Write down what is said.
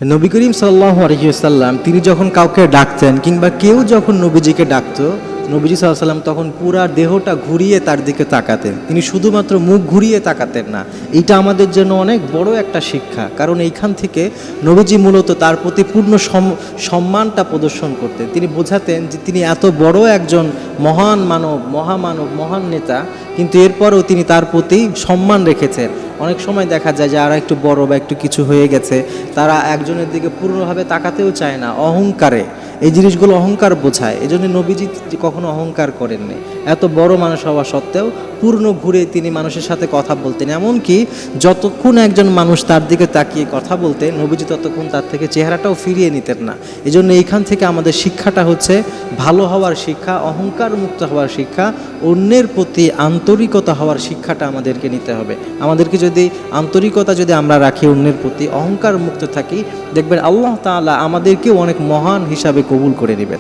নবী করিম সাল্লাল্লাহু আলাইহি ওয়াসাল্লাম তিনি যখন কাউকে ডাকতেন কিংবা কেউ যখন নবীজিকে ডাকতো, নবীজি সাল্লাল্লাহু আলাইহি ওয়াসাল্লাম তখন পুরা দেহটা ঘুরিয়ে তার দিকে তাকাতেন। তিনি শুধুমাত্র মুখ ঘুরিয়ে তাকাতেন না। এইটা আমাদের জন্য অনেক বড় একটা শিক্ষা, কারণ এইখান থেকে নবীজি মূলত তার প্রতি পূর্ণ সম্মানটা প্রদর্শন করতেন। তিনি বোঝাতেন যে তিনি এত বড় একজন মহান মানব, মহান নেতা, কিন্তু এরপরেও তিনি তার প্রতি সম্মান রেখেছেন। অনেক সময় দেখা যায় যারা একটু বড় বা একটু কিছু হয়ে গেছে, তারা একজনের দিকে পূর্ণভাবে তাকাতেও চায় না, অহংকারে। এই জিনিসগুলো অহংকার বোঝায়। এই জন্য নবীজি কখনো অহংকার করেননি। এত বড় মানুষ হওয়া সত্ত্বেও পূর্ণ ঘুরে তিনি মানুষের সাথে কথা বলতেন। এমনকি যতক্ষণ একজন মানুষ তার দিকে তাকিয়ে কথা বলতেন, নবীজি ততক্ষণ তার থেকে চেহারাটাও ফিরিয়ে নিতেন না। এই জন্য এইখান থেকে আমাদের শিক্ষাটা হচ্ছে ভালো হওয়ার শিক্ষা, অহংকার মুক্ত হওয়ার শিক্ষা, অন্যের প্রতি আন্তরিকতা হওয়ার শিক্ষাটা আমাদেরকে নিতে হবে। আমাদেরকে যদি আন্তরিকতা আমরা রাখি, অন্যের প্রতি অহংকার মুক্ত থাকি, দেখবেন আল্লাহ তাআলা আমাদেরকেও অনেক মহান হিসাবে কবুল করে নেবেন।